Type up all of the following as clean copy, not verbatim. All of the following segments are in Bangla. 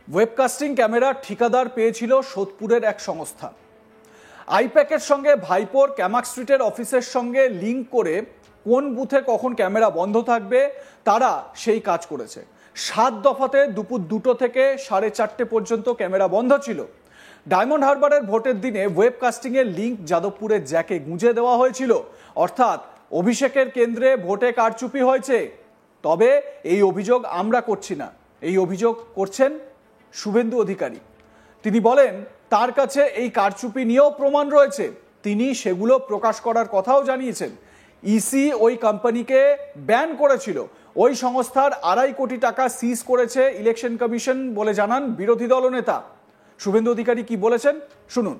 ওয়েবকাস্টিং ক্যামেরা ঠিকাদার পেয়েছিল সোদপুরের এক সংস্থা। আইপ্যাকের সঙ্গে ভাইপোর ক্যামাক স্ট্রিটের অফিসের সঙ্গে লিঙ্ক করে কোন বুথে কখন ক্যামেরা বন্ধ থাকবে তারা সেই কাজ করেছে। 7 দফাতে দুপুর 2টো থেকে 4:30 পর্যন্ত ক্যামেরা বন্ধ ছিল। ডায়মন্ড হারবারের ভোটের দিনে ওয়েবকাস্টিংয়ের লিঙ্ক যাদবপুরের জ্যাকে গুঁজে দেওয়া হয়েছিল, অর্থাৎ অভিষেকের কেন্দ্রে ভোটে কারচুপি হয়েছে। তবে এই অভিযোগ আমরা করছি না, এই অভিযোগ করছেন শুভেন্দু অধিকারী। তিনি বলেন তার কাছে এই কারচুপি নিয়েও প্রমাণ রয়েছে, তিনি সেগুলো প্রকাশ করার কথাও জানিয়েছেন। ইসি ওই কোম্পানিকে ব্যান করেছিল, ওই সংস্থার 2.5 কোটি টাকা সিজ করেছে ইলেকশন কমিশন বলে জানান বিরোধী দলনেতা। শুভেন্দু অধিকারী কি বলেছেন শুনুন।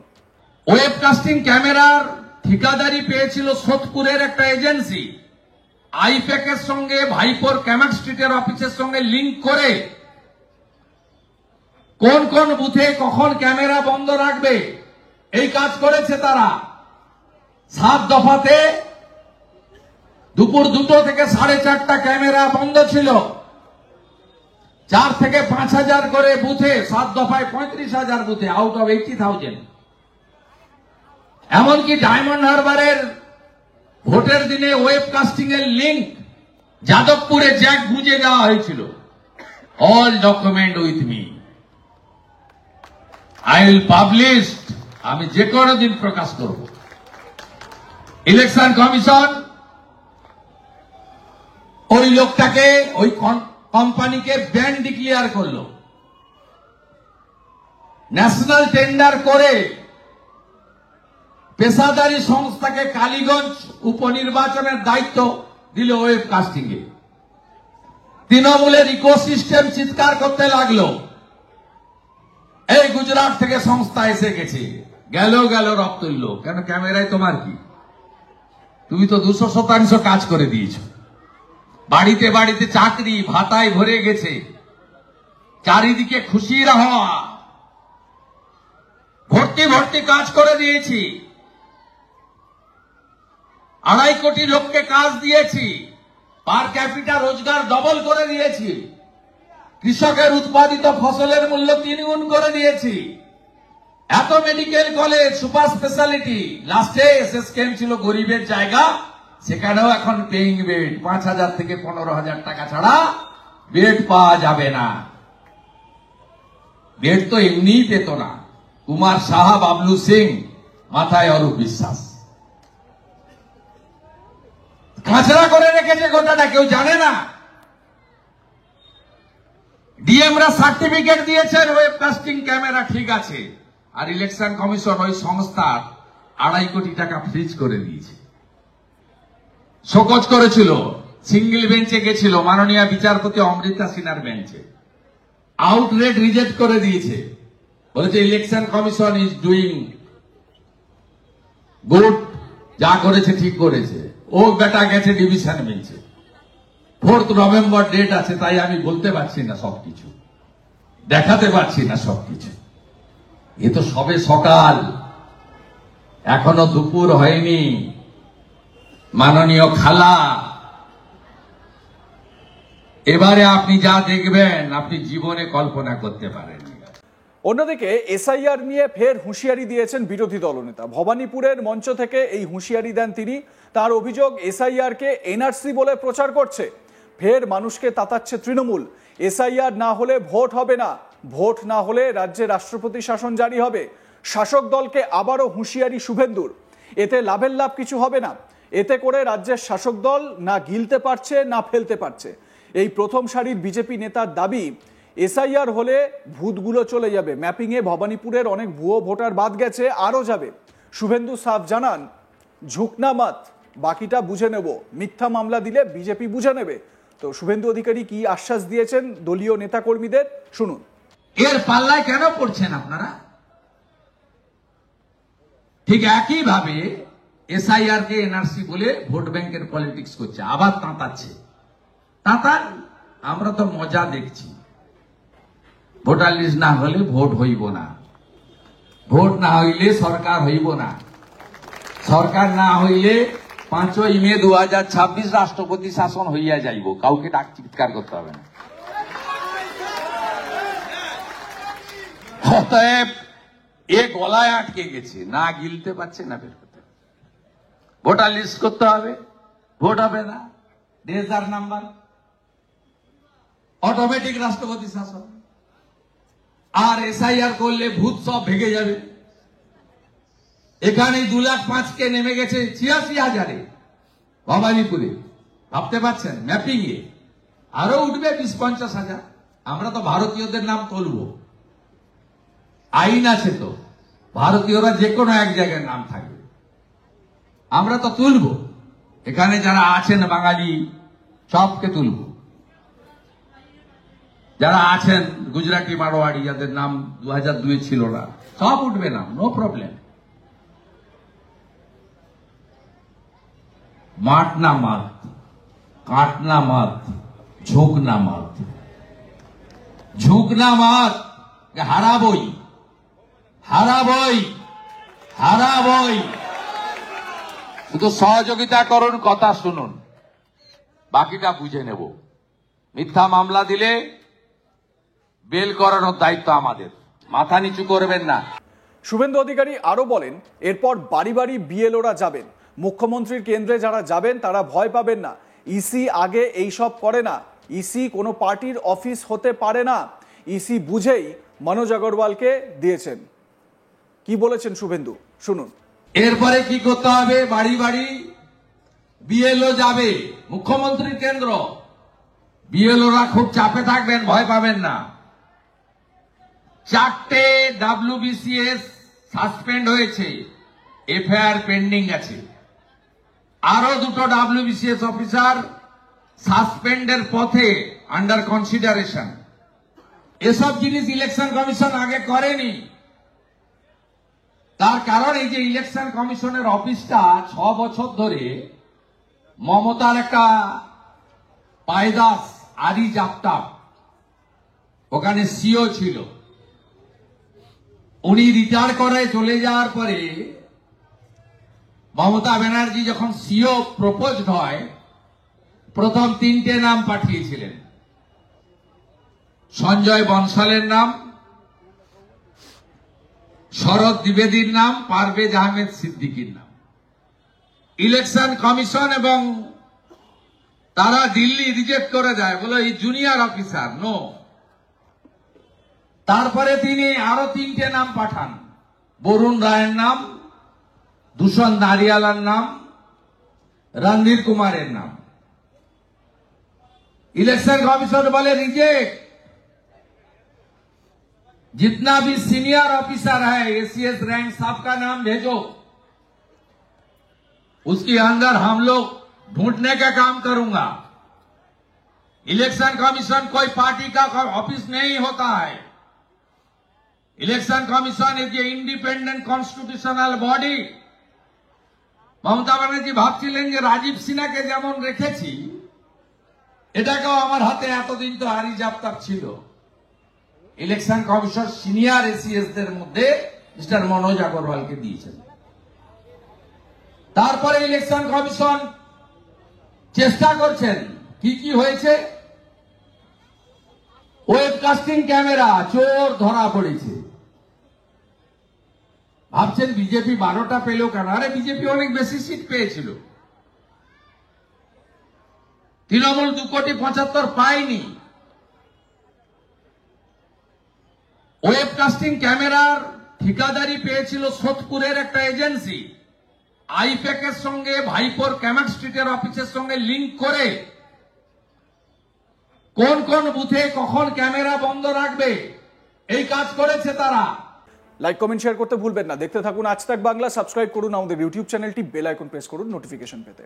ওয়েবকাস্টিং ক্যামেরার ঠিকাদারি পেয়েছিল সোদপুরের একটা এজেন্সি। আইপ্যাকের সঙ্গে ভাইপোর ক্যামাক স্ট্রিটের অফিসের সঙ্গে লিঙ্ক করে কোন কোন বুথে কখন ক্যামেরা বন্ধ রাখবে এই কাজ করেছে তারা। 7 দফাতে দুপুর 2টো থেকে 4:30 ক্যামেরা বন্ধ ছিল। 4 থেকে 5,000 করে বুথে, 7 দফায় 35,000 বুথে আউট অফ 80,000। এমনকি ডায়মন্ড হারবারের ভোটের দিনে ওয়েবকাস্টিং এর লিঙ্ক যাদবপুরে জ্যাক গুঁজে দেওয়া হয়েছিল। All document with me, I will publish. আমি যে কোনো দিন প্রকাশ করব। ইলেকশন কমিশন ওই লোকটাকে, ওই কোম্পানিকে ব্যান ডিক্লেয়ার করলো। ন্যাশনাল টেন্ডার করে পেশাদারি সংস্থাকে কালীগঞ্জ উপনির্বাচনের দায়িত্ব দিল ওয়েবকাস্টিং এ। তৃণমূলের ইকোসিস্টেম চিৎকার করতে লাগলো, এই গুজরাট থেকে সংস্থা এসে গেছে, গেল রব তুললো। কেন ক্যামেরায় তোমার কি? তুমি তো 200% কাজ করে দিয়েছ। বাড়িতে বাড়িতে চাকরি ভাতায় ভরে গেছে, চারিদিকে খুশির হাওয়া, ভর্তি কাজ করে দিয়েছি। 2.5 কোটি লোককে কাজ দিয়েছি, পার ক্যাপিটা রোজগার ডবল করে দিয়েছি, কৃষকের উৎপাদিত ফসলের মূল্য 3 গুণ করে দিয়েছি। এত মেডিকেল কলেজ, সুপার স্পেশালিটি। লাস্টে এসএসকেএম ছিল গরিবের জায়গা, সেখানেও এখন পেইং বেড 5,000 থেকে 15,000 টাকা ছাড়া বেড পাওয়া যাবে না। বেড তো এমনিই পেত না। কুমার সাহা, বাবলু সিং, মাথায় অরূপ বিশ্বাস কাঁচরা করে রেখেছে গোটাটা, কেউ জানে না। ডিএমরা সার্টিফিকেট দিয়েছেন ওয়েবকাস্টিং ক্যামেরা ঠিক আছে, আর ইলেকশন কমিশন ওই সংস্থার 2.5 কোটি টাকা ফ্রিজ করে দিয়েছে। শোকজ করেছিল, সিঙ্গেল বেঞ্চে গেছিল, মাননীয় বিচারপতি অমৃতা সিনহার বেঞ্চে। আউটলেট রিজেক্ট করে দিয়েছে, বলেছে election commission is doing good, যা করেছে ঠিক করেছে। ও বেটা গেছে ডিভিশন বেঞ্চে। 4 নভেম্বর ডেট আছে, তাই আমি বলতে পারছি না সবকিছু, দেখাতে পারছি না সবকিছু। এ তো সবে সকাল, এখনো দুপুর হয়নি। মাননীয় খালা, এবারে আপনি যা দেখবেন আপনি জীবনে কল্পনা করতে পারেন। অন্যদিকে এসআইআর নিয়ে ফের হুঁশিয়ারি দিয়েছেন বিরোধী দলনেতা। ভবানীপুরের মঞ্চ থেকে এই হুঁশিয়ারি দেন তিনি। তার অভিযোগ, এসআইআর কে এনআরসি বলে প্রচার করছে, ফের মানুষকে তাতাচ্ছে তৃণমূল। এসআইআর না হলে ভোট হবে না, ভোট না হলে রাজ্যে রাষ্ট্রপতি শাসন জারি হবে। শাসক দলকে আবারও হুঁশিয়ারি শুভেন্দুর, এতে লাভের লাভ কিছু হবে না। এতে করে রাজ্যের শাসক দল না গিলতে পারছে না ফেলতে পারছে। এই প্রথম সারির বিজেপি নেতার দাবি, এসআইআর হলে ভূতগুলো চলে যাবে। ম্যাপিংয়ে ভবানীপুরের অনেক ভুয়ো ভোটার বাদ গেছে, আরও যাবে। শুভেন্দু সাফ জানান, ঝুঁকনা মত, বাকিটা বুঝে নেব, মিথ্যা মামলা দিলে বিজেপি বুঝে নেবে। তো শুভেন্দু অধিকারী কি আশ্বাস দিয়েছেন দলীয় নেতাকর্মীদের শুনুন। এর পাল্লায় কেন পড়ছেন আপনারা? ঠিক একইভাবে এসআইআর কে এনআরসি বলে ভোট ব্যাংকের পলিটিক্স করছে, আবার তাঁতাচ্ছে। তাঁতান, আমরা তো মজা দেখছি। ভোটার লিস্ট না হলে ভোট হইব না, ভোট না হইলে সরকার হইব না, সরকার না হইলে 5ই মে 2026 রাষ্ট্রপতি শাসন হইয়া যাইব। কাউকে ডাক চিৎকার করতে হবে না। অতএব এ গলায় আটকে গেছে, না গিলতে পারছে না বের করতে। ভোটার লিস্ট করতে হবে, ভোট হবে না, রেজার নাম্বার, অটোমেটিক রাষ্ট্রপতি শাসন। আর এসআইআর করলে ভূত সব ভেঙে যাবে। এখানে 2,05,000 নেমে গেছে 86,000-এ ভবানীপুরে, ভাবতে পারছেন? ম্যাপিং এ আরো উঠবে 20-50,000। আমরা তো ভারতীয়দের নাম তুলব, আইন আছে তো, ভারতীয়রা যে কোনো এক জায়গায় নাম থাকবে, আমরা তো তুলব। এখানে যারা আছেন বাঙালি সবকে তুলব, যারা আছেন গুজরাটি মারোয়াড়ি যাদের নাম 2002 ছিল না, সব উঠবে না, নো প্রবলেম। মারনা মত, কাটনা মত, ঝুঁকনা মত, ঝুঁকনা মত, হারাবই হারাবই হারাবই। শুধু সহযোগিতা করুন, কথা শুনুন, বাকিটা বুঝে নেব। মিথ্যা মামলা দিলে বেল করানোর দায়িত্ব আমাদের, মাথা নিচু করবেন না। শুভেন্দু অধিকারী আরো বলেন, এরপর বাড়ি বাড়ি বিএলওরা যাবেন। মুখ্যমন্ত্রীর কেন্দ্রে যারা যাবেন তারা ভয় পাবেন না। ইসি আগে এইসব করে না, ইসি কোনো পার্টির অফিস হতে পারে না। ইসি বুঝেই মনোজ আগরওয়ালকে দিয়েছেন। কি বলেছেন শুভেন্দু, শুনুন। এরপরে কি করতে হবে? বাড়ি বাড়ি বিএলও যাবে, মুখ্যমন্ত্রীর কেন্দ্র। বিএলওরা খুব চাপে থাকবেন, ভয় পাবেন না। 4টে WBCS সাসপেন্ড হয়েছে, এফআইআর পেন্ডিং আছে। আরো 2টো WBCS অফিসার সাসপেন্ডের পথে, আন্ডার কনসিডারেশন। এসব জিনিস ইলেকশন কমিশন আগে করেনি। তার কারণ এই যে ইলেকশন কমিশনের অফিসটা 6 বছর ধরে মমতার একটা পায়দাস আরিজ আফতাব ওখানে সিও ছিল। উনি রিটায়ার করে চলে যাওয়ার পরে মমতা ব্যানার্জি যখন সিও প্রপোজড হয়, প্রথম 3টে নাম পাঠিয়েছিলেন। সঞ্জয় বনসালের নাম, শরৎ দ্বিবেদীর নাম, পারভেজ আহমেদ সিদ্দিকীর নাম। ইলেকশন কমিশন এবং তারা দিল্লি রিজেক্ট করে দেয়, বলে এই জুনিয়র অফিসার, নো। তারপরে তিনি আরো 3টে নাম পাঠান, বরুণ রায়ের নাম, দূষণ নারিয়ালার নাম, রণধীর কুমারের নাম। इलेक्शन कमीशन बोले रिजेक्ट। जितना भी सीनियर ऑफिसर है एसीएस रैंक सबका नाम भेजो, उसके अंदर हम लोग ढूंढने का काम करूंगा। इलेक्शन कमीशन कोई पार्टी का ऑफिस नहीं होता है। Election commission is a independent constitutional body. Mamata Banerjee ভাবছিলেন যে রাজীব সিনহাকে যেমন রেখেছি, এটাকেও আমার হাতে এতদিন তো আরিজ আফতাব ছিল। ইলেকশন কমিশন সিনিয়র এসিএসদের মধ্যে মিস্টার মনোজ আগরওয়ালকে দিয়েছেন। তারপরে ইলেকশন কমিশন চেষ্টা করছেন, কি কি হয়েছে? ওয়েবকাস্টিং ক্যামেরা চোর ধরা পড়েছে। ভাবছেন বিজেপি 12টা পেল কেন? আরে বিজেপি অনেক বেশি সিট পেয়েছিল, তৃণমূল 2,75,00,000 পায়নি। ওয়েবকাস্টিং ক্যামেরার ঠিকাদারি পেয়েছিল সোদপুরের একটা এজেন্সি। আইপ্যাকের সঙ্গে ভাইপোর ক্যামাক স্ট্রিটের অফিসের সঙ্গে লিংক করে কোন কোন বুথে কখন ক্যামেরা বন্ধ রাখবে এই কাজ করেছে তারা। লাইক কমেন্ট শেয়ার করতে ভুলবেন না। দেখতে থাকুন আজ তাক বাংলা। সাবস্ক্রাইব করুন আমাদের ইউটিউব চ্যানেলটি, বেল আইকন প্রেস করুন নোটিফিকেশন পেতে।